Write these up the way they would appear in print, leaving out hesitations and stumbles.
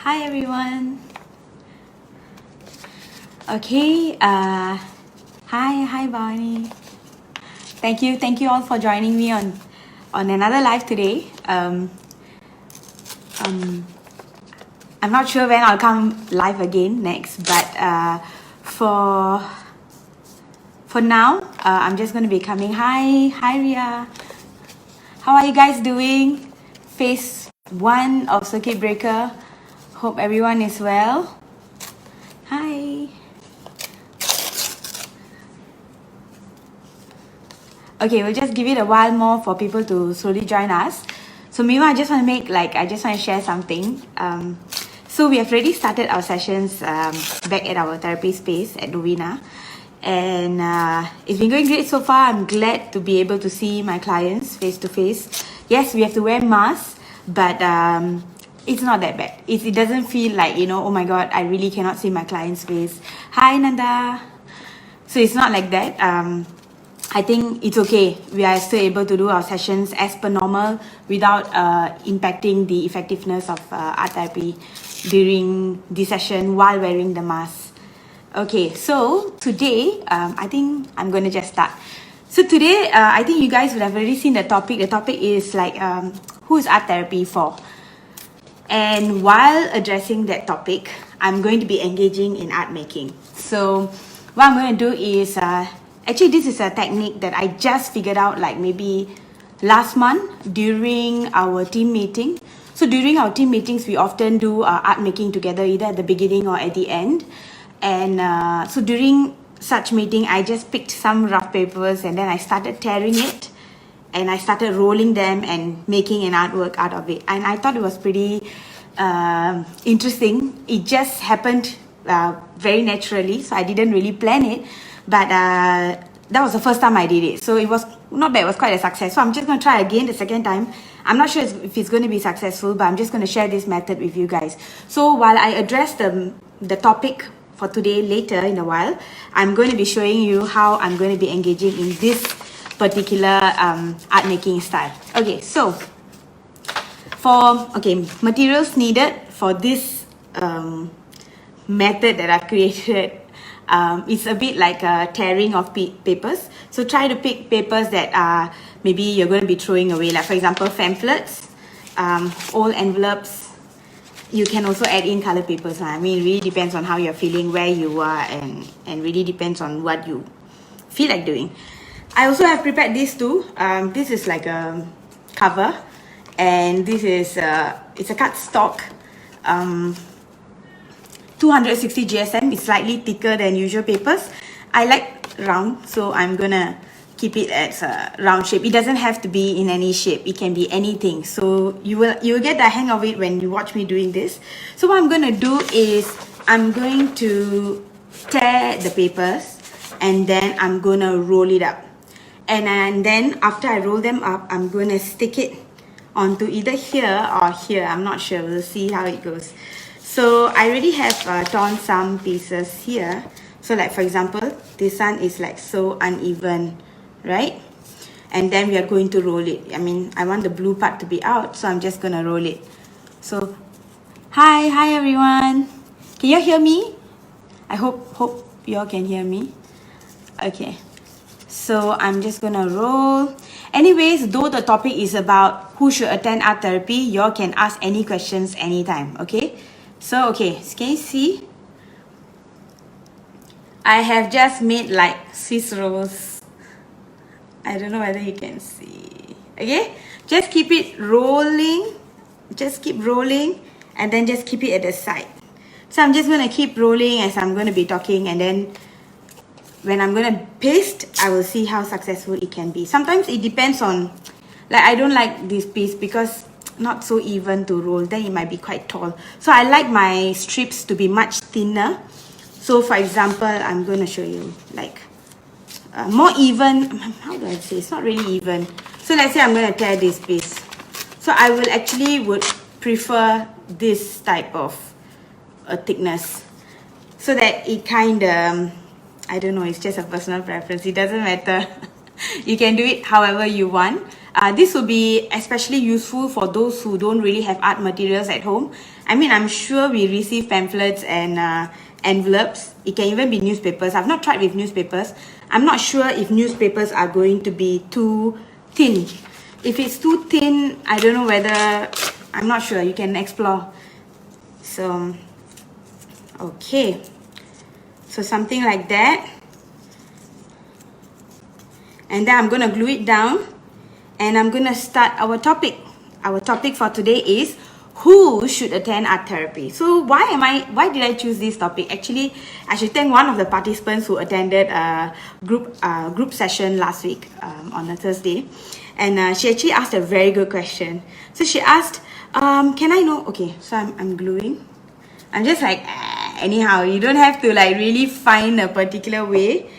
Hi everyone. Okay, hi Bonnie. Thank you all for joining me on another live today. I'm not sure when I'll come live again next, but for now, I'm just going to be coming. Hi Ria. How are you guys doing? Phase 1 of circuit breaker. Hope everyone is well. Hi. Okay, we'll just give it a while more for people to slowly join us. So meanwhile, I just want to share something. So we have already started our sessions back at our therapy space at Novena. And it's been going great so far. I'm glad to be able to see my clients face to face. Yes, we have to wear masks, but it's not that bad. It doesn't feel like, oh my God, I really cannot see my client's face. Hi, Nanda. So it's not like that. I think it's okay. We are still able to do our sessions as per normal without impacting the effectiveness of art therapy during the session while wearing the mask. Okay, so today, I think I'm going to just start. So today, I think you guys would have already seen the topic. The topic is like, who is art therapy for? And while addressing that topic, I'm going to be engaging in art making. So what I'm going to do is, actually this is a technique that I just figured out like maybe last month during our team meeting. So during our team meetings, we often do art making together either at the beginning or at the end. And so during such meeting, I just picked some rough papers and then I started tearing it. And I started rolling them and making an artwork out of it. And I thought it was pretty interesting. It just happened very naturally. So I didn't really plan it. But that was the first time I did it. So it was not bad. It was quite a success. So I'm just going to try again the second time. I'm not sure if it's going to be successful, but I'm just going to share this method with you guys. So while I address the topic for today later in a while, I'm going to be showing you how I'm going to be engaging in this particular art making style. Okay, so materials needed for this method that I've created, it's a bit like a tearing of papers. So try to pick papers that are maybe you're going to be throwing away, like for example pamphlets, old envelopes. You can also add in color papers. I mean, it really depends on how you're feeling, where you are, and really depends on what you feel like doing. I also have prepared these two. This is like a cover, and this is it's a cardstock, 260 GSM. It's slightly thicker than usual papers. I like round, so I'm gonna keep it as a round shape. It doesn't have to be in any shape. It can be anything. So you will get the hang of it when you watch me doing this. So what I'm gonna do is I'm going to tear the papers, and then I'm gonna roll it up. And then after I roll them up, I'm going to stick it onto either here or here. I'm not sure. We'll see how it goes. So I already have torn some pieces here. So like for example, this one is like so uneven, right? And then we are going to roll it. I mean, I want the blue part to be out, so I'm just going to roll it. So, hi everyone. Can you hear me? I hope you all can hear me. Okay. So I'm just gonna roll. Anyways, though the topic is about who should attend art therapy, you all can ask any questions anytime, okay? So, okay, can you see? I have just made like Swiss rolls. I don't know whether you can see. Okay? Just keep it rolling. Just keep rolling and then just keep it at the side. So I'm just gonna keep rolling as I'm gonna be talking, and then when I'm going to paste, I will see how successful it can be. Sometimes it depends on, like I don't like this piece because not so even to roll, then it might be quite tall. So I like my strips to be much thinner. So for example, I'm going to show you like more even, how do I say, it's not really even. So let's say I'm going to tear this piece. So I would prefer this type of thickness so that it kind of, I don't know, it's just a personal preference. It doesn't matter. You can do it however you want. This will be especially useful for those who don't really have art materials at home. I mean, I'm sure we receive pamphlets and envelopes. It can even be newspapers. I've not tried with newspapers. I'm not sure if newspapers are going to be too thin. If it's too thin, I don't know whether, I'm not sure. You can explore. So, okay. So something like that. And then I'm going to glue it down. And I'm going to start our topic. Our topic for today is who should attend art therapy. So why did I choose this topic? Actually, I should thank one of the participants who attended a group session last week on a Thursday. And she actually asked a very good question. So she asked, can I know, okay, so I'm gluing. I'm just like, anyhow, you don't have to like really find a particular way.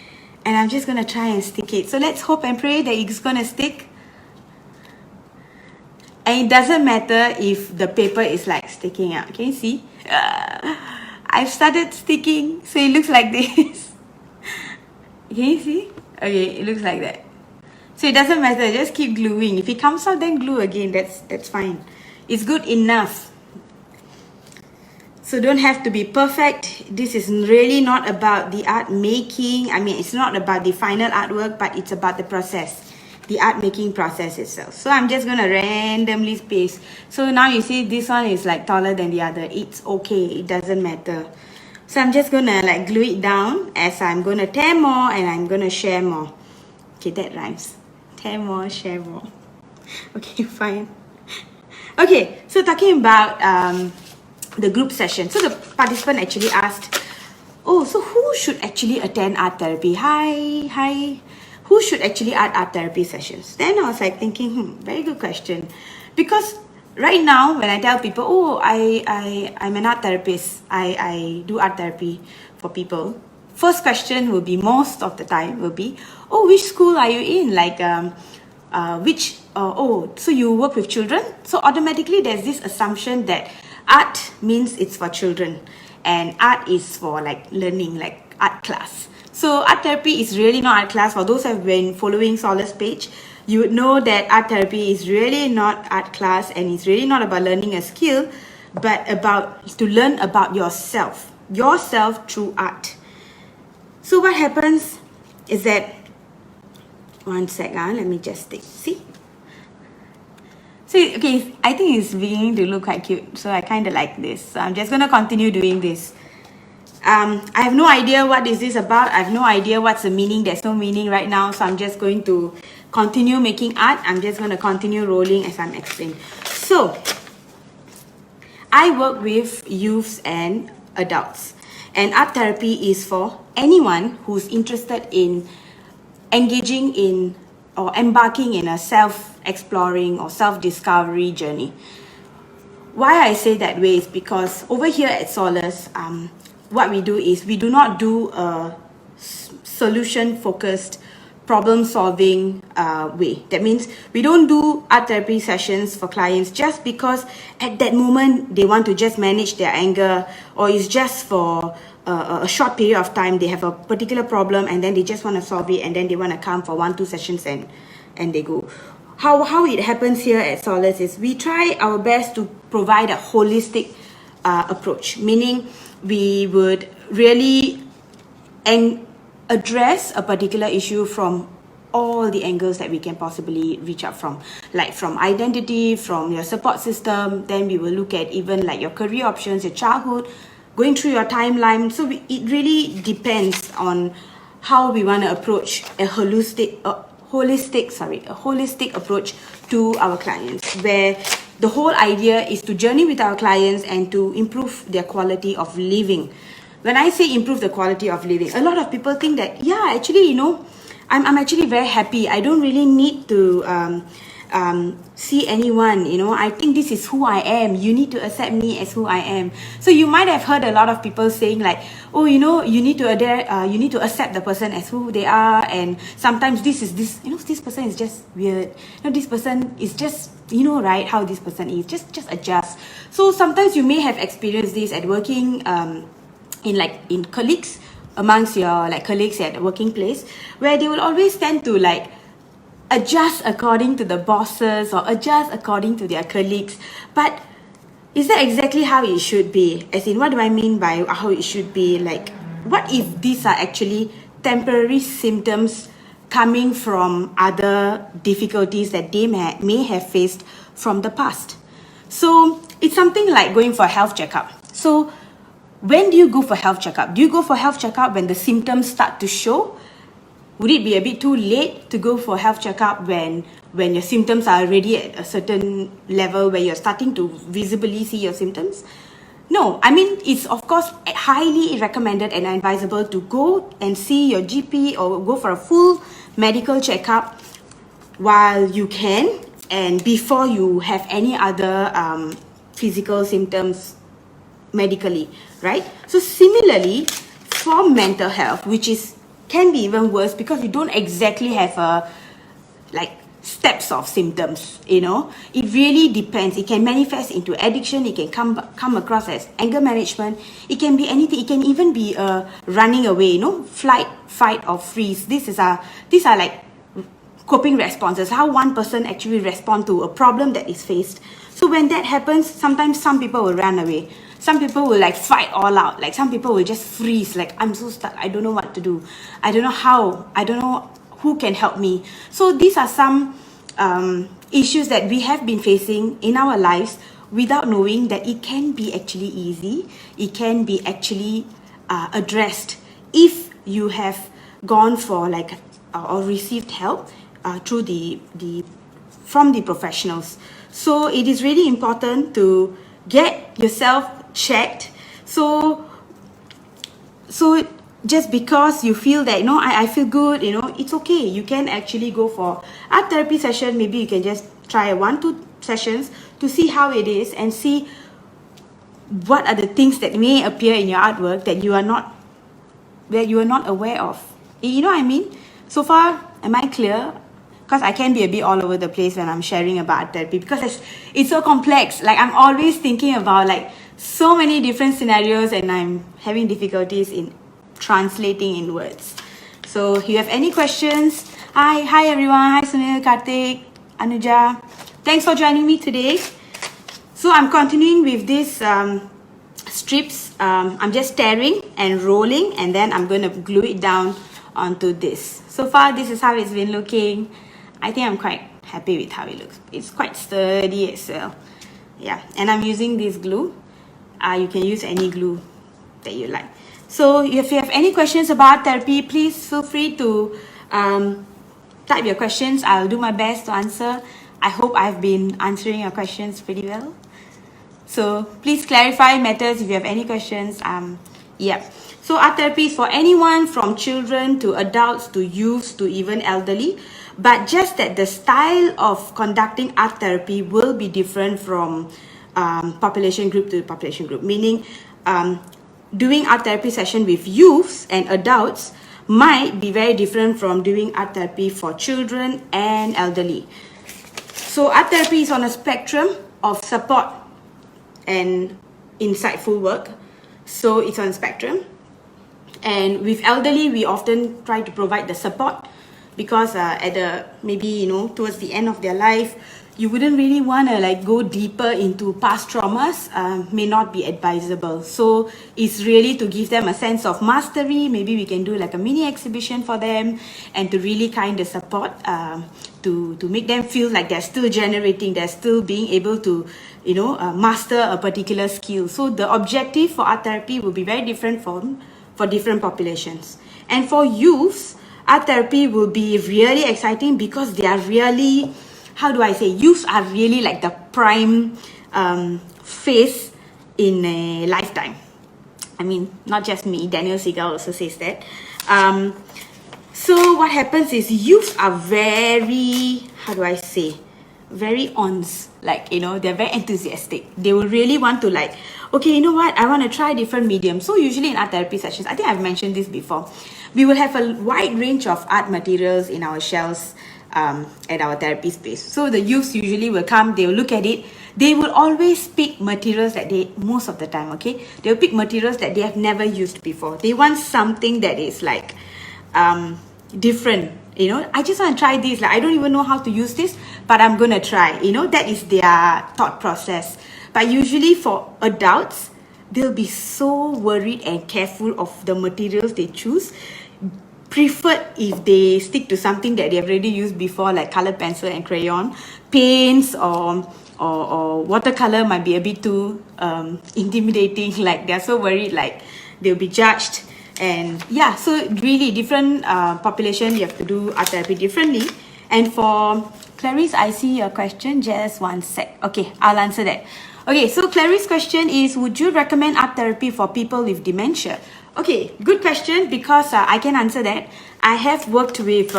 And I'm just going to try and stick it. So let's hope and pray that it's going to stick. And it doesn't matter if the paper is like sticking out. Can you see? I've started sticking. So it looks like this. Can you see? Okay, it looks like that. So it doesn't matter. Just keep gluing. If it comes out, then glue again. That's fine. It's good enough. So don't have to be perfect. This is really not about the art making. I mean, it's not about the final artwork, but it's about the process. The art making process itself. So I'm just going to randomly space. So now you see this one is like taller than the other. It's okay. It doesn't matter. So I'm just going to like glue it down as I'm going to tear more and I'm going to share more. Okay, that rhymes. Tear more, share more. Okay, fine. Okay, so talking about the group session. So the participant actually asked, oh, so who should actually attend art therapy? Hi. Who should actually add art therapy sessions? Then I was like thinking, very good question. Because right now, when I tell people, oh, I'm an art therapist, I do art therapy for people, first question will be, most of the time, will be, oh, which school are you in? Like, so you work with children? So automatically there's this assumption that art means it's for children. And art is for like learning, like art class. So art therapy is really not art class. For those who have been following Solace page, you would know that art therapy is really not art class and it's really not about learning a skill, but to learn about yourself through art. So what happens is that, one sec, let me just see. So, okay, I think it's beginning to look quite cute. So I kind of like this. So I'm just going to continue doing this. I have no idea what is this about. I have no idea what's the meaning. There's no meaning right now. So I'm just going to continue making art. I'm just going to continue rolling as I'm explaining. So I work with youths and adults. And art therapy is for anyone who's interested in engaging in or embarking in a self-exploring or self-discovery journey. Why I say that way is because over here at Solace, what we do is we do not do a solution-focused, problem-solving way. That means we don't do art therapy sessions for clients just because at that moment they want to just manage their anger, or it's just for a short period of time. They have a particular problem and then they just want to solve it and then they want to come for 1-2 sessions and they go. How it happens here at Solace is we try our best to provide a holistic approach, meaning we would really address a particular issue from all the angles that we can possibly reach out from, like from identity, from your support system. Then we will look at even like your career options, your childhood, going through your timeline. So it really depends on how we want to approach a holistic approach to our clients, where the whole idea is to journey with our clients and to improve their quality of living. When I say improve the quality of living, a lot of people think that, yeah, actually, I'm actually very happy. I don't really need to see anyone, I think this is who I am. You need to accept me as who I am. So you might have heard a lot of people saying like, oh, you need to accept the person as who they are. And sometimes this person is just weird. This person is just, right, how this person is. Just adjust. So sometimes you may have experienced this at working, in colleagues, amongst your like colleagues at the working place, where they will always tend to like adjust according to the bosses or adjust according to their colleagues. But is that exactly how it should be? As in, what do I mean by how it should be? Like, what if these are actually temporary symptoms coming from other difficulties that they may have faced from the past? So it's something like going for a health checkup. So when do you go for health checkup? Do you go for health checkup when the symptoms start to show? Would it be a bit too late to go for health checkup when your symptoms are already at a certain level where you're starting to visibly see your symptoms? No, I mean, it's of course highly recommended and advisable to go and see your GP or go for a full medical checkup while you can and before you have any other physical symptoms medically, right? So similarly, for mental health, which can be even worse because you don't exactly have steps of symptoms, you know. It really depends. It can manifest into addiction. It can come across as anger management. It can be anything. It can even be running away, you know, flight, fight, or freeze. These are like coping responses, how one person actually respond to a problem that is faced. So when that happens, sometimes some people will run away. Some people will like fight all out. Like some people will just freeze. Like, I'm so stuck. I don't know what to do. I don't know how. I don't know who can help me. So these are some issues that we have been facing in our lives without knowing that it can be actually easy. It can be actually addressed if you have gone for or received help through from the professionals. So it is really important to get yourself checked. So just because you feel that, you know, I feel good, you know, it's okay. You can actually go for art therapy session. Maybe you can just try 1-2 sessions to see how it is and see what are the things that may appear in your artwork that you are not aware of. You know what I mean? So far, am I clear? Because I can be a bit all over the place when I'm sharing about art therapy because it's so complex. Like, I'm always thinking about like so many different scenarios and I'm having difficulties in translating in words. So if you have any questions, hi everyone, hi Sunil, Karthik, Anuja, thanks for joining me today. So I'm continuing with these strips. I'm just tearing and rolling and then I'm going to glue it down onto this. So far this is how it's been looking. I think I'm quite happy with how it looks. It's quite sturdy as well. Yeah, and I'm using this glue. You can use any glue that you like. So if you have any questions about therapy, please feel free to type your questions. I'll do my best to answer. I hope I've been answering your questions pretty well. So please clarify matters if you have any questions. Yeah. So art therapy is for anyone from children to adults to youths to even elderly. But just that the style of conducting art therapy will be different from population group to population group. Meaning, doing art therapy session with youths and adults might be very different from doing art therapy for children and elderly. So art therapy is on a spectrum of support and insightful work. So it's on a spectrum. And with elderly, we often try to provide the support because maybe, you know, towards the end of their life, you wouldn't really want to like go deeper into past traumas, may not be advisable. So it's really to give them a sense of mastery. Maybe we can do like a mini exhibition for them and to really kind of support to make them feel like they're still generating, they're still being able to, you know, master a particular skill. So the objective for art therapy will be very different for different populations. And for youths, art therapy will be really exciting because they are really, how do I say, youths are really like the prime phase in a lifetime. I mean, not just me, Daniel Segal also says that. So what happens is youths are very, how do I say, very like, you know, they're very enthusiastic. They will really want to like, okay, you know what, I want to try different mediums. So usually in art therapy sessions, I think I've mentioned this before, we will have a wide range of art materials in our shelves at our therapy space. So the youths usually will come, they will look at it. They will always pick materials that most of the time, okay, they'll pick materials that they have never used before. They want something that is like different, I just want to try this. Like, I don't even know how to use this, but I'm going to try. That is their thought process. But usually for adults, they'll be so worried and careful of the materials they choose. Preferred if they stick to something that they've already used before, like colored pencil and crayon. Paints or watercolor might be a bit too intimidating. Like, they're so worried, like they'll be judged. And yeah, so really different population, you have to do art therapy differently. And for Clarice, I see your question. Just one sec. Okay, I'll answer that. Okay, so Clarice's question is, would you recommend art therapy for people with dementia? Okay, good question, because I can answer that. I have worked with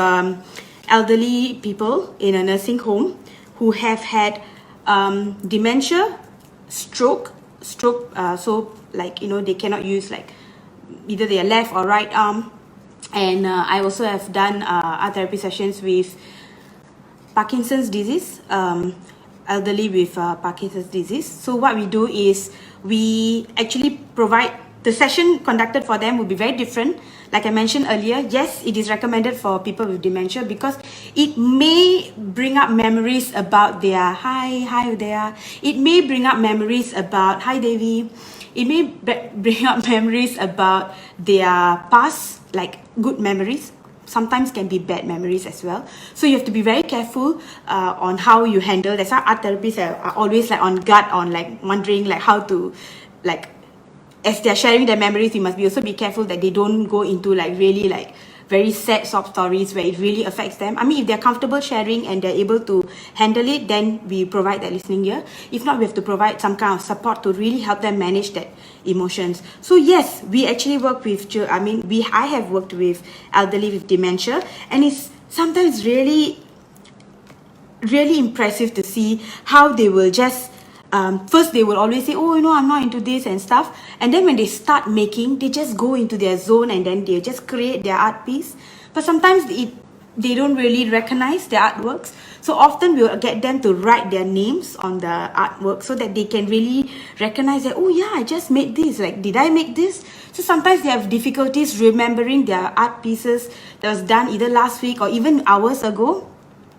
elderly people in a nursing home who have had dementia, stroke, so like, they cannot use like either their left or right arm. And I also have done art therapy sessions with Parkinson's disease, elderly with Parkinson's disease. So what we do is we actually provide the session conducted for them will be very different. Like I mentioned earlier, yes, it is recommended for people with dementia because it may bring up memories about their hi there. It may bring up memories about hi Devi. It may bring up memories about their past, like good memories. Sometimes can be bad memories as well. So you have to be very careful on how you handle. That's why art therapists are always like on guard, on like wondering like how to, like, as they're sharing their memories, you must also be careful that they don't go into like really like very sad sob stories where it really affects them. I mean, if they're comfortable sharing and they're able to handle it, then we provide that listening ear. If not, we have to provide some kind of support to really help them manage that emotions. So yes, we actually work with, I have worked with elderly with dementia, and it's sometimes really, really impressive to see how they will just first they will always say, oh, I'm not into this and stuff, and then when they start making, they just go into their zone and then they just create their art piece. But sometimes they don't really recognize their artworks, so often we'll get them to write their names on the artwork so that they can really recognize that, oh yeah, I just made this, like, did I make this? So sometimes they have difficulties remembering their art pieces that was done either last week or even hours ago.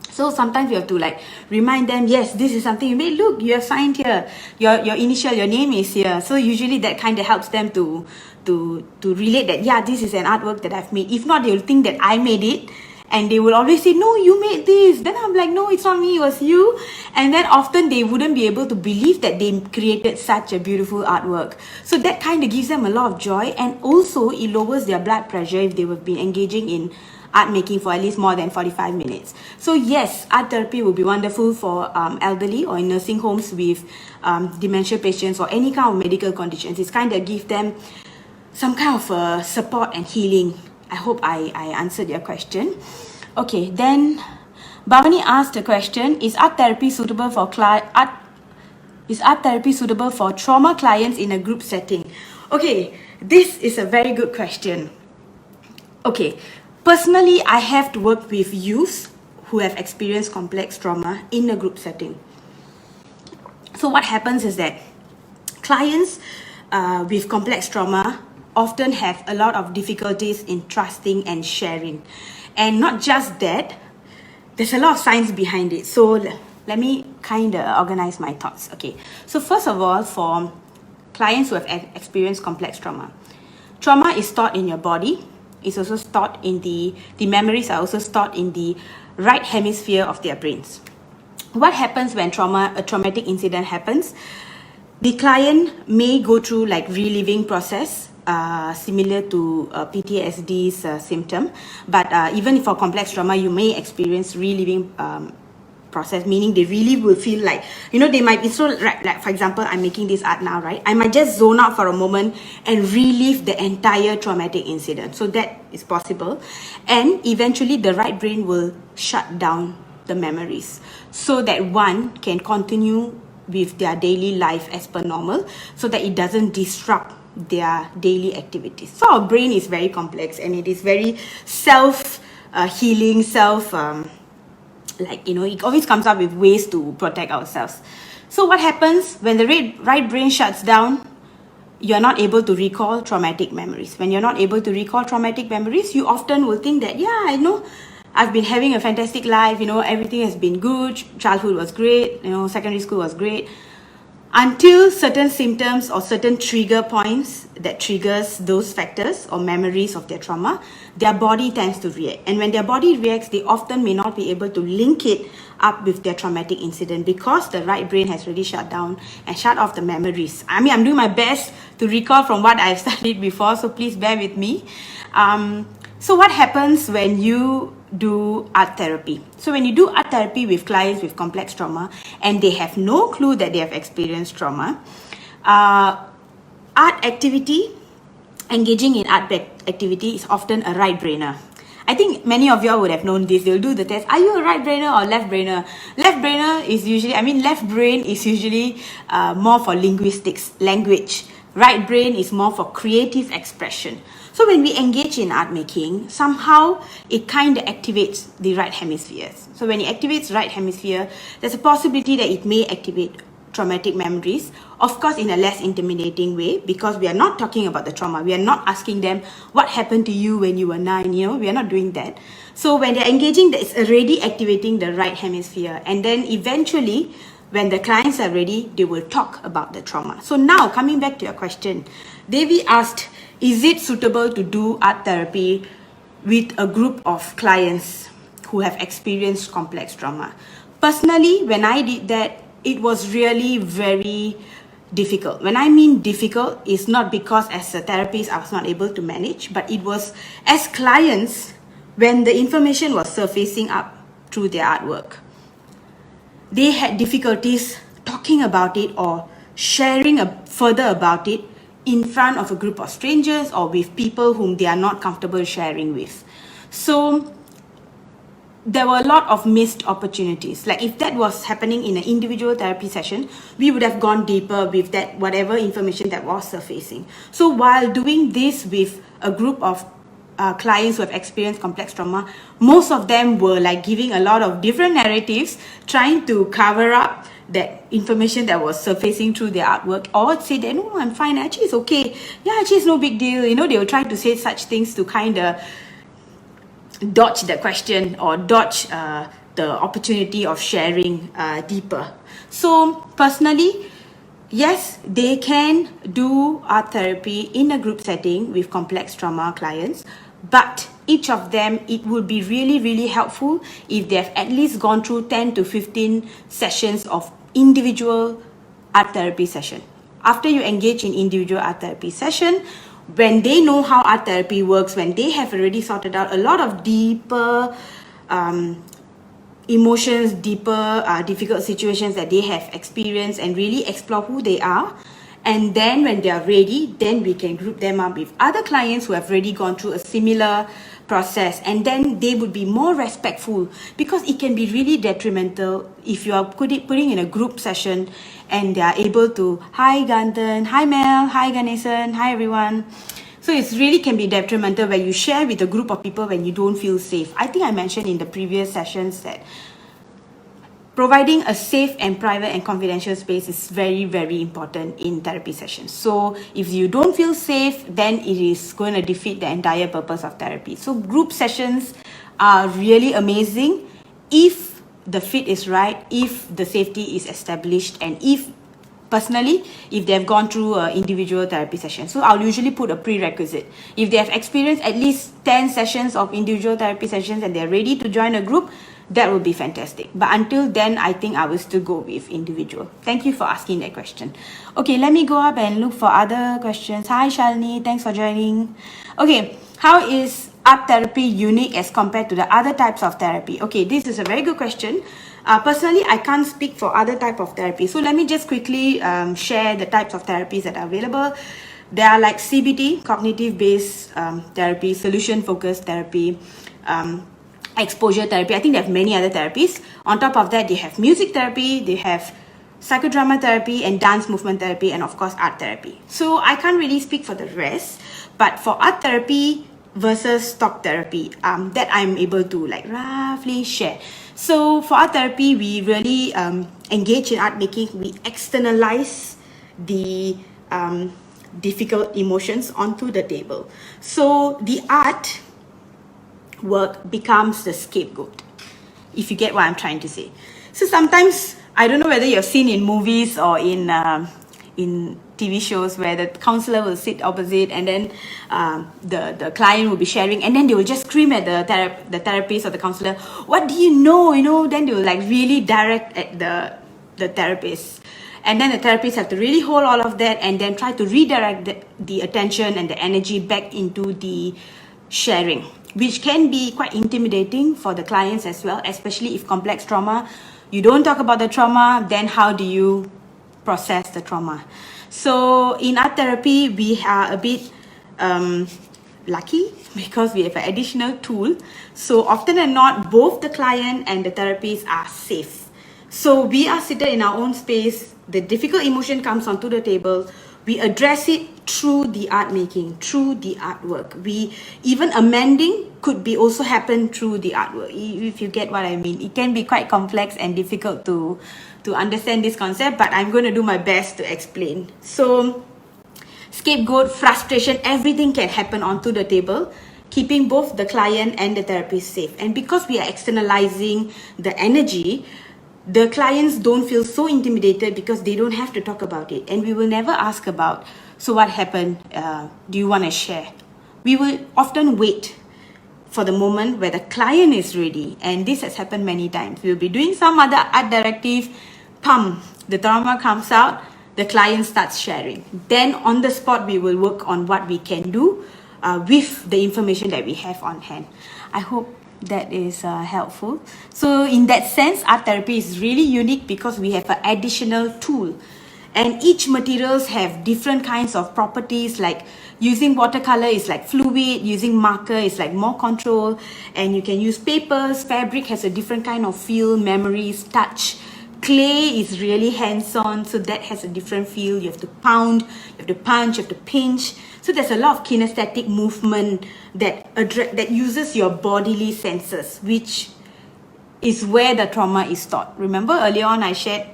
So sometimes you have to like remind them, yes, this is something you made. Look, you have signed here. Your initial, your name is here. So usually that kind of helps them to relate that, yeah, this is an artwork that I've made. If not, they will think that I made it. And they will always say, no, you made this. Then I'm like, no, it's not me, it was you. And then often they wouldn't be able to believe that they created such a beautiful artwork. So that kind of gives them a lot of joy. And also it lowers their blood pressure if they have been engaging in art making for at least more than 45 minutes. So yes, art therapy will be wonderful for elderly or in nursing homes with dementia patients or any kind of medical conditions. It's kind of give them some kind of support and healing. I hope I answered your question. Okay, then Bhavani asked a question, is art therapy suitable for trauma clients in a group setting? Okay, this is a very good question. Okay, personally, I have worked with youths who have experienced complex trauma in a group setting. So what happens is that clients with complex trauma often have a lot of difficulties in trusting and sharing. And not just that, there's a lot of science behind it. So let me kind of organize my thoughts. Okay, so first of all, for clients who have experienced complex trauma is stored in your body. It's also stored in the memories are also stored in the right hemisphere of their brains. What happens when a traumatic incident happens? The client may go through like reliving process, similar to PTSD's symptom, but even for complex trauma, you may experience reliving process, meaning they really will feel like, they might be so, like for example, I'm making this art now, right? I might just zone out for a moment and relive the entire traumatic incident. So that is possible. And eventually the right brain will shut down the memories so that one can continue with their daily life as per normal, so that it doesn't disrupt their daily activities. So our brain is very complex and it is very self-healing, it always comes up with ways to protect ourselves. So what happens when the right brain shuts down? You're not able to recall traumatic memories. When you're not able to recall traumatic memories, you often will think that, yeah, I know I've been having a fantastic life, everything has been good, childhood was great, secondary school was great, until certain symptoms or certain trigger points that triggers those factors or memories of their trauma, their body tends to react. And when their body reacts, they often may not be able to link it up with their traumatic incident because the right brain has already shut down and shut off the memories. I'm doing my best to recall from what I've studied before, so please bear with me. So what happens when you do art therapy? So when you do art therapy with clients with complex trauma and they have no clue that they have experienced trauma, art activity, engaging in art activity is often a right brainer. I think many of you all would have known this. They'll do the test. Are you a right brainer or left brainer? Left brain is usually more for linguistics, language. Right brain is more for creative expression. So when we engage in art making, somehow it kind of activates the right hemispheres. So when it activates right hemisphere, there's a possibility that it may activate traumatic memories, of course in a less intimidating way, because we are not talking about the trauma. We are not asking them what happened to you when you were 9, we are not doing that. So when they're engaging, it's already activating the right hemisphere, and then eventually when the clients are ready, they will talk about the trauma. So now coming back to your question, Devi asked, is it suitable to do art therapy with a group of clients who have experienced complex trauma? Personally, when I did that, it was really very difficult. When I mean difficult, it's not because as a therapist I was not able to manage, but it was as clients when the information was surfacing up through their artwork. They had difficulties talking about it or sharing further about it in front of a group of strangers or with people whom they are not comfortable sharing with. So there were a lot of missed opportunities. Like if that was happening in an individual therapy session, we would have gone deeper with that, whatever information that was surfacing. So while doing this with a group of clients who have experienced complex trauma, most of them were like giving a lot of different narratives, trying to cover up that information that was surfacing through their artwork, or say that, no, I'm fine, actually it's okay. Yeah, actually it's no big deal. They were trying to say such things to kind of dodge the question or dodge the opportunity of sharing deeper. So personally, yes, they can do art therapy in a group setting with complex trauma clients, but each of them, it would be really, really helpful if they have at least gone through 10 to 15 sessions of individual art therapy session. After you engage in individual art therapy session, when they know how art therapy works, when they have already sorted out a lot of deeper emotions, deeper difficult situations that they have experienced and really explore who they are, and then when they are ready, then we can group them up with other clients who have already gone through a similar process, and then they would be more respectful, because it can be really detrimental if you are putting in a group session and they are able to, hi Ganthan, hi Mel, hi Ganesan, hi everyone. So it really can be detrimental when you share with a group of people when you don't feel safe. I think I mentioned in the previous sessions that providing a safe and private and confidential space is very, very important in therapy sessions. So if you don't feel safe, then it is going to defeat the entire purpose of therapy. So group sessions are really amazing if the fit is right, if the safety is established, and if personally, if they have gone through an individual therapy session. So I'll usually put a prerequisite. If they have experienced at least 10 sessions of individual therapy sessions and they're ready to join a group, that would be fantastic. But until then, I think I will still go with individual. Thank you for asking that question. Okay, let me go up and look for other questions. Hi Shalini, thanks for joining. Okay, how is art therapy unique as compared to the other types of therapy? Okay, this is a very good question. Personally, I can't speak for other type of therapy. So let me just quickly share the types of therapies that are available. There are like CBT, cognitive-based therapy, solution-focused therapy, exposure therapy. I think they have many other therapies. On top of that, they have music therapy, they have psychodrama therapy, and dance movement therapy, and of course, art therapy. So I can't really speak for the rest, but for art therapy versus talk therapy, that I'm able to like roughly share. So for art therapy, we really engage in art making. We externalize the difficult emotions onto the table. So the art work becomes the scapegoat, if you get what I'm trying to say. So sometimes, I don't know whether you've seen in movies or in TV shows where the counselor will sit opposite, and then the client will be sharing, and then they will just scream at the therapist or the counselor, what do you know, then they will like really direct at the therapist. And then the therapist have to really hold all of that and then try to redirect the attention and the energy back into the sharing, which can be quite intimidating for the clients as well, especially if complex trauma. You don't talk about the trauma, then how do you process the trauma? So in art therapy, we are a bit lucky because we have an additional tool. So often than not, both the client and the therapist are safe. So we are seated in our own space. The difficult emotion comes onto the table. We address it through the art making, through the artwork. Even amending could be also happen through the artwork, if you get what I mean. It can be quite complex and difficult to understand this concept, but I'm going to do my best to explain. So scapegoat, frustration, everything can happen onto the table, keeping both the client and the therapist safe. And because we are externalizing the energy, the clients don't feel so intimidated because they don't have to talk about it. And we will never ask about, so what happened? Do you want to share? We will often wait for the moment where the client is ready. And this has happened many times. We'll be doing some other art directive, the trauma comes out, the client starts sharing. Then on the spot, we will work on what we can do with the information that we have on hand. I hope that is helpful. So in that sense, art therapy is really unique because we have an additional tool, and each materials have different kinds of properties. Like using watercolor is like fluid, using marker is like more control, and you can use papers. Fabric has a different kind of feel, memories, touch. Clay is really hands-on, so that has a different feel. You have to pound, you have to punch, you have to pinch. So there's a lot of kinesthetic movement that uses your bodily senses, which is where the trauma is taught. Remember earlier on I shared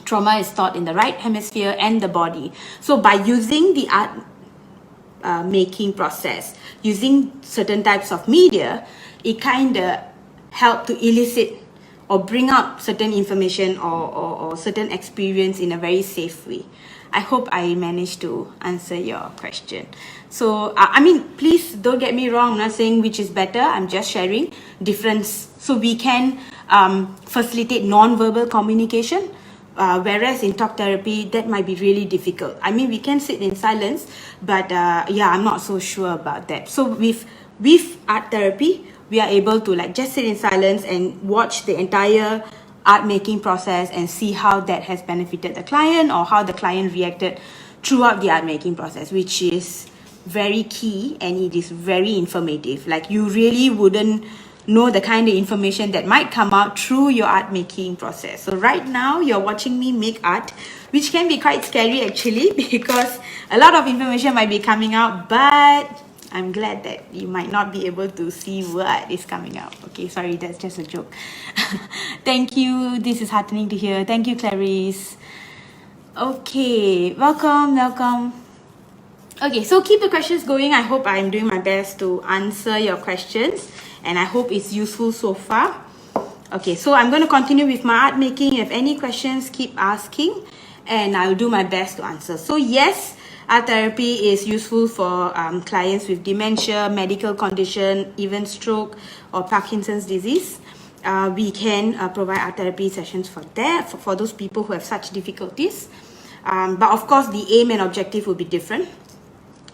trauma is taught in the right hemisphere and the body. So by using the art making process, using certain types of media, it kind of helped to elicit or bring up certain information or certain experience in a very safe way. I hope I managed to answer your question. So, I mean, please don't get me wrong. I'm not saying which is better. I'm just sharing difference. So we can facilitate non-verbal communication, whereas in talk therapy, that might be really difficult. I mean, we can sit in silence, but yeah, I'm not so sure about that. So with art therapy, we are able to like just sit in silence and watch the entire art making process and see how that has benefited the client or how the client reacted throughout the art making process, which is very key, and it is very informative. Like you really wouldn't know the kind of information that might come out through your art making process. So right now you're watching me make art, which can be quite scary actually, because a lot of information might be coming out, but I'm glad that you might not be able to see what is coming out. Okay, sorry, that's just a joke. Thank you. This is heartening to hear. Thank you, Clarice. Okay, welcome. Okay, so keep the questions going. I hope I'm doing my best to answer your questions, and I hope it's useful so far. Okay, so I'm going to continue with my art making. If any questions, keep asking, and I'll do my best to answer. So yes, art therapy is useful for clients with dementia, medical condition, even stroke or Parkinson's disease. We can provide art therapy sessions for that, for those people who have such difficulties. But of course, the aim and objective will be different.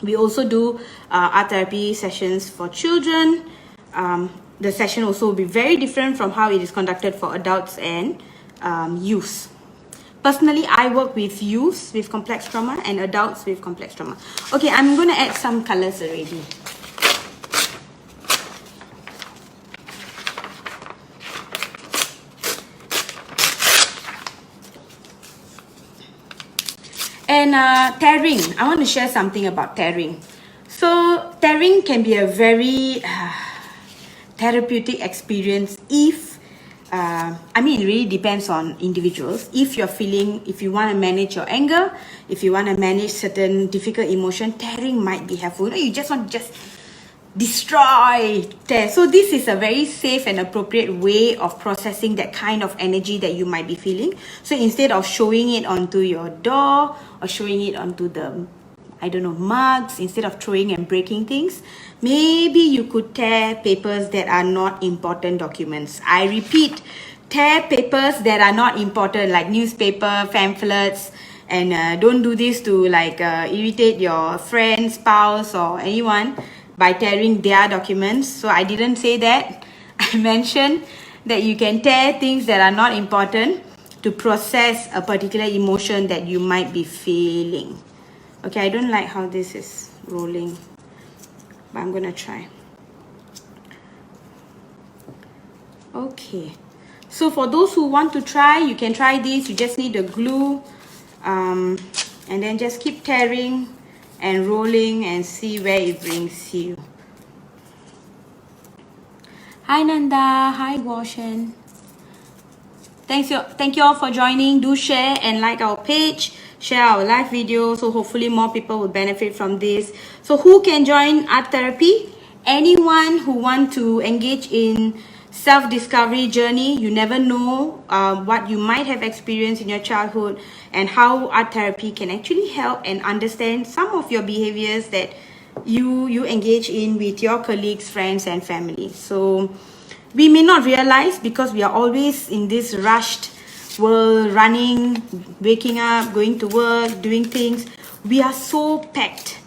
We also do art therapy sessions for children. The session also will be very different from how it is conducted for adults and youth. Personally, I work with youths with complex trauma and adults with complex trauma. Okay, I'm going to add some colors already. And tearing, I want to share something about tearing. So tearing can be a very therapeutic experience if I mean, it really depends on individuals. If you want to manage your anger, if you want to manage certain difficult emotion, tearing might be helpful. You just want to destroy, tear. So this is a very safe and appropriate way of processing that kind of energy that you might be feeling. So instead of showing it onto your door or showing it onto the, I don't know, mugs, instead of throwing and breaking things, maybe you could tear papers that are not important documents. I repeat, tear papers that are not important, like newspaper, pamphlets, and don't do this to like irritate your friend, spouse, or anyone by tearing their documents. So I didn't say that. I mentioned that you can tear things that are not important to process a particular emotion that you might be feeling. Okay, I don't like how this is rolling, but I'm gonna try. Okay, so for those who want to try, you can try this. You just need the glue, and then just keep tearing and rolling and see where it brings you. Hi Nanda, hi Goshen. Thank you all for joining. Do share and like our page, share our live video, so hopefully more people will benefit from this. So who can join art therapy? Anyone who want to engage in self-discovery journey. You never know what you might have experienced in your childhood, and how art therapy can actually help and understand some of your behaviors that you engage in with your colleagues, friends, and family. So we may not realize, because we are always in this rushed world, running, waking up, going to work, doing things. We are so packed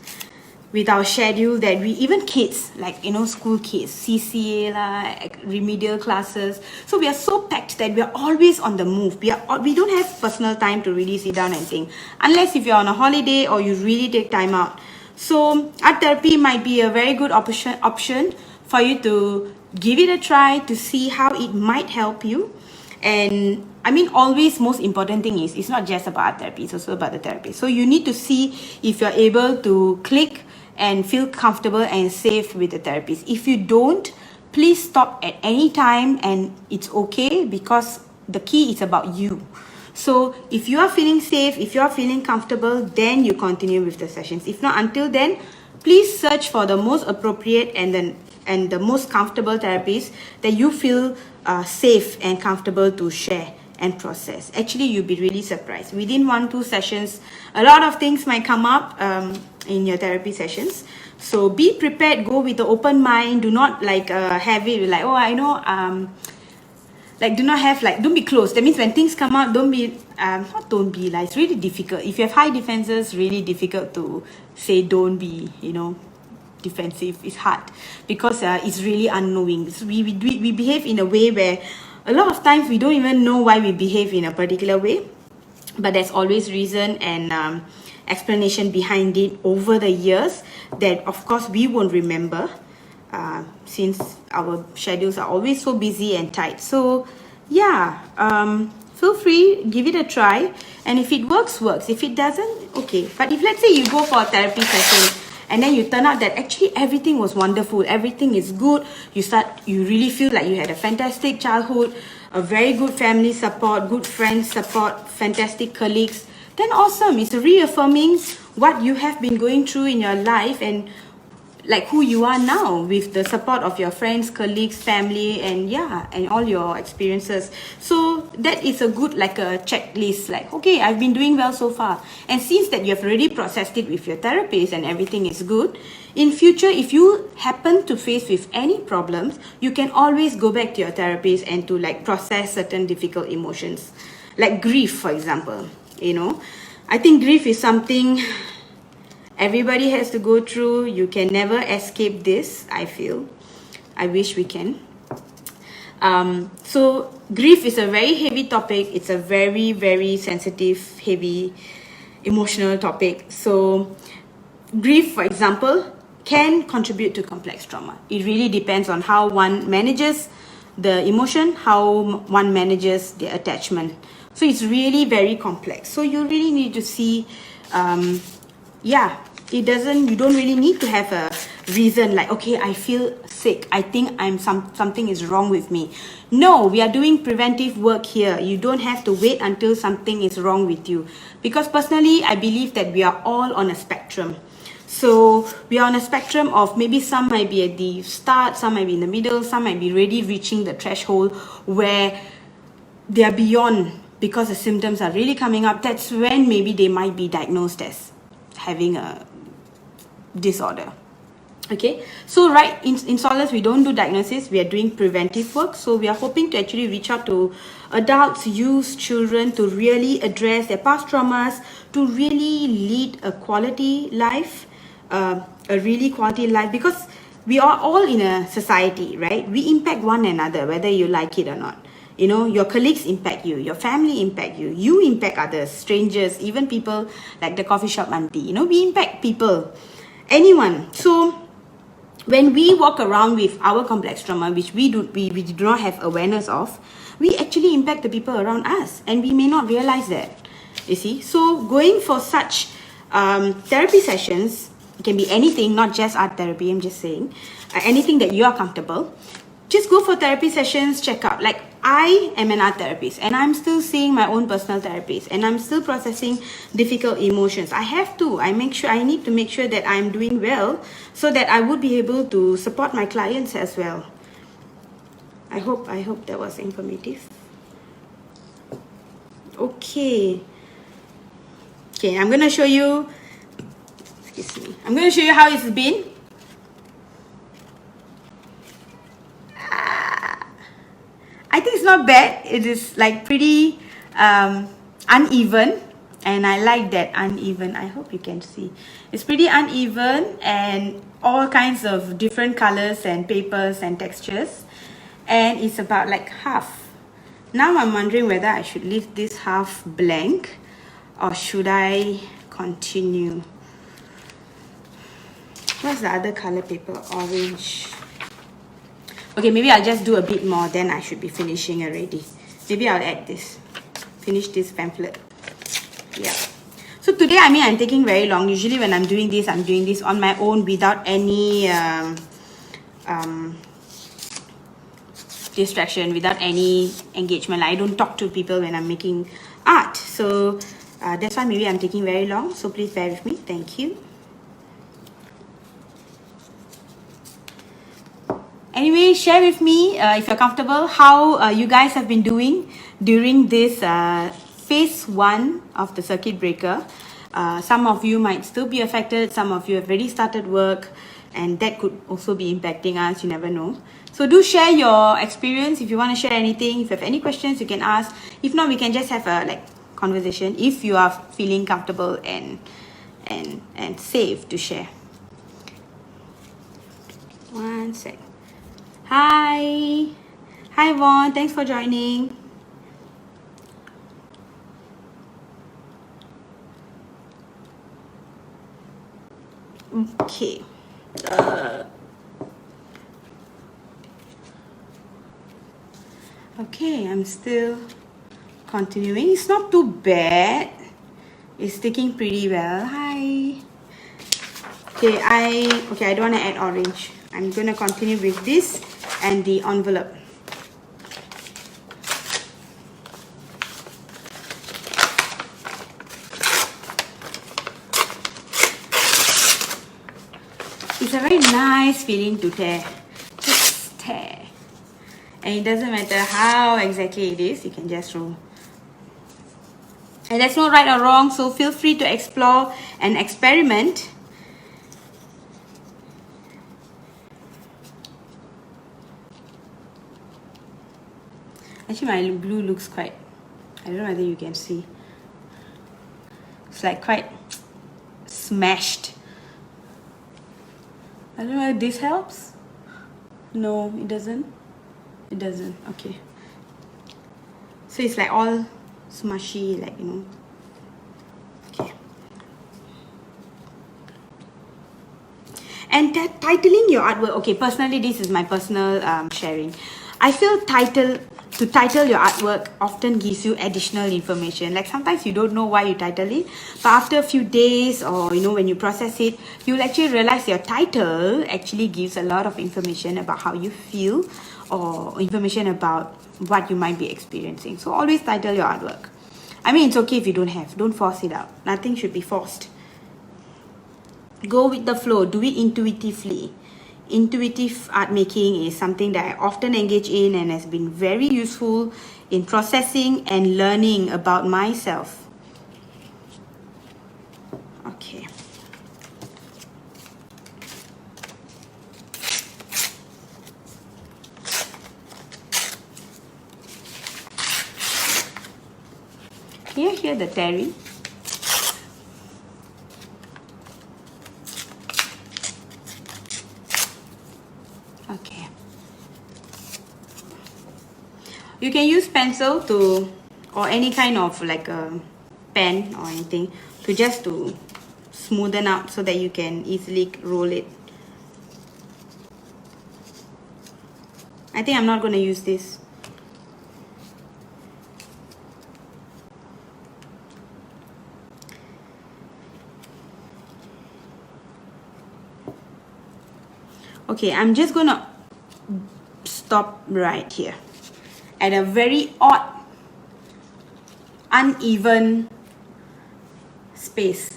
with our schedule that we, even kids, like, you know, school kids, CCA like remedial classes, so we are so packed that we are always on the move. We don't have personal time to really sit down and think, unless if you're on a holiday or you really take time out. So art therapy might be a very good option for you to give it a try, to see how it might help you. And I mean, always, most important thing is, it's not just about art therapy, it's also about the therapy. So you need to see if you're able to click and feel comfortable and safe with the therapist. If you don't, please stop at any time, and it's okay, because the key is about you. So if you are feeling safe, if you are feeling comfortable, then you continue with the sessions. If not, until then, please search for the most appropriate and the most comfortable therapist that you feel safe and comfortable to share and process. Actually, you'll be really surprised. Within 1-2 sessions, a lot of things might come up in your therapy sessions. So be prepared, go with the open mind. Do not like have it like, oh, I know, like, do not have like, don't be closed. That means when things come up, don't be like, it's really difficult. If you have high defenses, really difficult to say don't be, you know, defensive. It's hard, because it's really unknowing. So we behave in a way where a lot of times we don't even know why we behave in a particular way, but there's always reason and explanation behind it over the years that of course we won't remember, since our schedules are always so busy and tight. So yeah, feel free, give it a try, and if it works, if it doesn't, okay. But if, let's say, you go for a therapy session and then you turn out that actually everything was wonderful, everything is good, you really feel like you had a fantastic childhood, a very good family support, good friends support, fantastic colleagues, then awesome. It's reaffirming what you have been going through in your life, and like who you are now with the support of your friends, colleagues, family, and yeah, and all your experiences. So that is a good, like a checklist, like, okay, I've been doing well so far. And since that you have already processed it with your therapist and everything is good, in future, if you happen to face with any problems, you can always go back to your therapist and to like process certain difficult emotions, like grief, for example. You know, I think grief is something everybody has to go through. You can never escape this, I feel. I wish we can. So grief is a very heavy topic. It's a very, very sensitive, heavy, emotional topic. So grief, for example, can contribute to complex trauma. It really depends on how one manages the emotion, how one manages the attachment. So it's really very complex. So you really need to see, you don't really need to have a reason like, okay, I feel sick, I think something is wrong with me. No, we are doing preventive work here. You don't have to wait until something is wrong with you, because personally I believe that we are all on a spectrum. So we are on a spectrum of maybe some might be at the start, some might be in the middle, some might be already reaching the threshold where they are beyond because the symptoms are really coming up. That's when maybe they might be diagnosed as having a disorder. Okay, so right in Solace, we don't do diagnosis, we are doing preventive work. So we are hoping to actually reach out to adults, youth, children to really address their past traumas, to really lead a quality life, a really quality life, because we are all in a society, right? We impact one another, whether you like it or not. You know, your colleagues impact you, your family impact you, you impact others, strangers, even people like the coffee shop auntie. You know, we impact people, anyone. So when we walk around with our complex trauma, which we do not have awareness of, we actually impact the people around us, and we may not realize that. You see, so going for such therapy sessions, it can be anything, not just art therapy. I'm just saying, anything that you are comfortable. Just go for therapy sessions, check out. Like, I am an art therapist and I'm still seeing my own personal therapist and I'm still processing difficult emotions. I need to make sure that I'm doing well so that I would be able to support my clients as well. I hope that was informative. Okay, I'm going to show you, I'm going to show you how it's been. I think it's not bad. It is like pretty uneven, and I like that uneven. I hope you can see. It's pretty uneven and all kinds of different colors and papers and textures, and it's about like half. Now I'm wondering whether I should leave this half blank or should I continue. What's the other color paper? Orange. Okay, maybe I'll just do a bit more, then I should be finishing already. Maybe I'll add this. Finish this pamphlet. Yeah. So today, I'm taking very long. Usually when I'm doing this on my own without any distraction, without any engagement. I don't talk to people when I'm making art. So that's why maybe I'm taking very long. So please bear with me. Thank you. Anyway, share with me if you're comfortable how you guys have been doing during this phase 1 of the circuit breaker. Some of you might still be affected, some of you have already started work, and that could also be impacting us, you never know. So do share your experience. If you want to share anything, if you have any questions, you can ask. If not, we can just have a conversation if you are feeling comfortable and safe to share. One sec. Hi Vaughn, thanks for joining. Okay. Okay, I'm still continuing. It's not too bad. It's sticking pretty well. Hi. Okay, I don't want to add orange. I'm going to continue with this and the envelope. It's a very nice feeling to tear. Just tear. And it doesn't matter how exactly it is, you can just roll. And there's no right or wrong, so feel free to explore and experiment. Actually, my blue looks quite, I don't know whether you can see. It's like quite smashed. I don't know if this helps. No, it doesn't. It doesn't. Okay. So it's like all smushy, like, you know. Okay. And titling your artwork. Okay, personally, this is my personal sharing. I feel to title your artwork often gives you additional information. Like sometimes you don't know why you title it, but after a few days or when you process it, you'll actually realize your title actually gives a lot of information about how you feel or information about what you might be experiencing. So always title your artwork. I mean, it's okay if you don't force it out. Nothing should be forced. go with the flow, do it intuitively. Intuitive art making is something that I often engage in and has been very useful in processing and learning about myself. Okay. Can you hear the tearing? Okay. You can use pencil to, or any kind of like a pen or anything, to just to smoothen out so that you can easily roll it. I think I'm not going to use this. Okay, I'm just going to stop right here at a very odd, uneven space.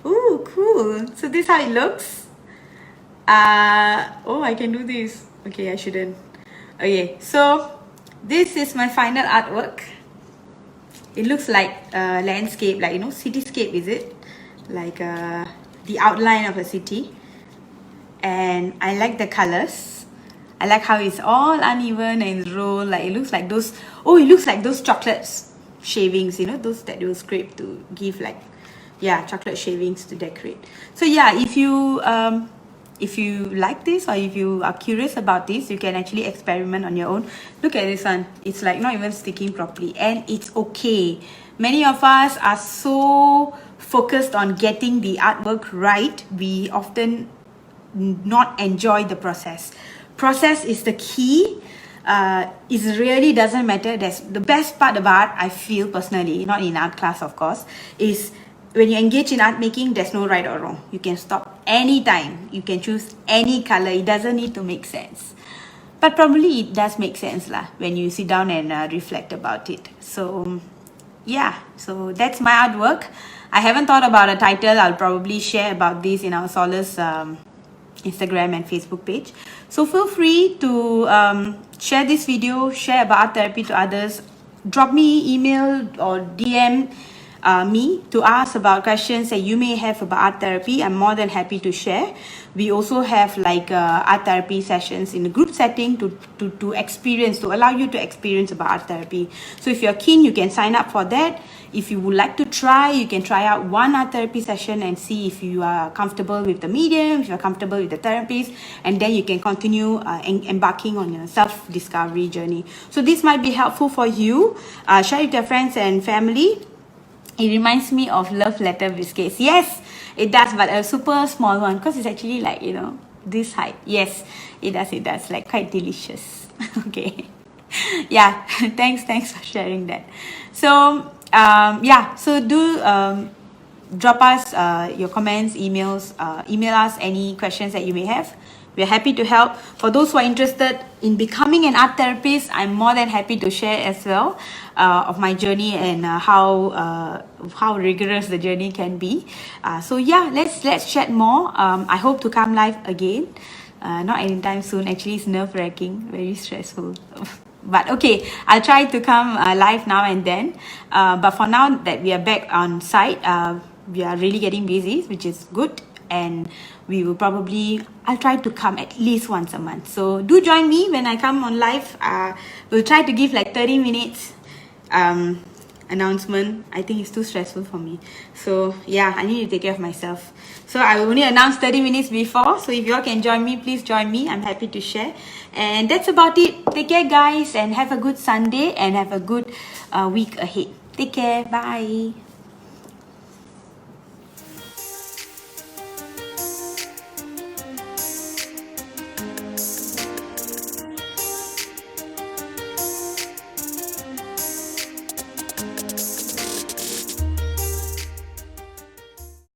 Ooh, cool. So this is how it looks. Oh, I can do this. Okay, I shouldn't. Okay, so this is my final artwork. It looks like a landscape, like, you know, cityscape, is it? Like the outline of a city. And I like the colors. I like how it's all uneven and rolled. Like it looks like those, oh, it looks like those chocolates shavings, you know, those that you scrape to give like, yeah, chocolate shavings to decorate. So yeah, if you like this, or if you are curious about this, you can actually experiment on your own. Look at this one. It's like not even sticking properly, and it's okay. Many of us are so focused on getting the artwork right, we often not enjoy the process. Process is the key. It really doesn't matter. That's the best part about, I feel personally, not in art class of course, is when you engage in art making, there's no right or wrong. You can stop anytime. You can choose any color. It doesn't need to make sense. But probably it does make sense lah when you sit down and reflect about it. So yeah, so that's my artwork. I haven't thought about a title. I'll probably share about this in our Solace Instagram and Facebook page. So feel free to share this video, share about art therapy to others. Drop me email or DM me to ask about questions that you may have about art therapy. I'm more than happy to share. We also have like art therapy sessions in a group setting to experience, to allow you to experience about art therapy. So if you're keen, you can sign up for that. If you would like to try, you can try out one art therapy session and see if you are comfortable with the medium, if you're comfortable with the therapies, and then you can continue embarking on your self-discovery journey. So this might be helpful for you. Share it with your friends and family. It reminds me of love letter biscuits. Yes, it does, but a super small one, because it's actually like, you know, this height. Yes, it does, like quite delicious. Okay. Yeah, thanks for sharing that. So yeah, so do drop us your comments, emails, email us any questions that you may have. We're happy to help. For those who are interested in becoming an art therapist, I'm more than happy to share as well of my journey and how rigorous the journey can be. So yeah, let's chat more. I hope to come live again. Not anytime soon. Actually, it's nerve-wracking, very stressful. But okay, I'll try to come live now and then. But for now that we are back on site, we are really getting busy, which is good. And we will I'll try to come at least once a month. So do join me when I come on live. We'll try to give like 30 minutes announcement. I think it's too stressful for me. So yeah, I need to take care of myself. So I will only announce 30 minutes before. So if you all can join me, please join me. I'm happy to share. And that's about it. Take care, guys, and have a good Sunday and have a good week ahead. Take care. Bye.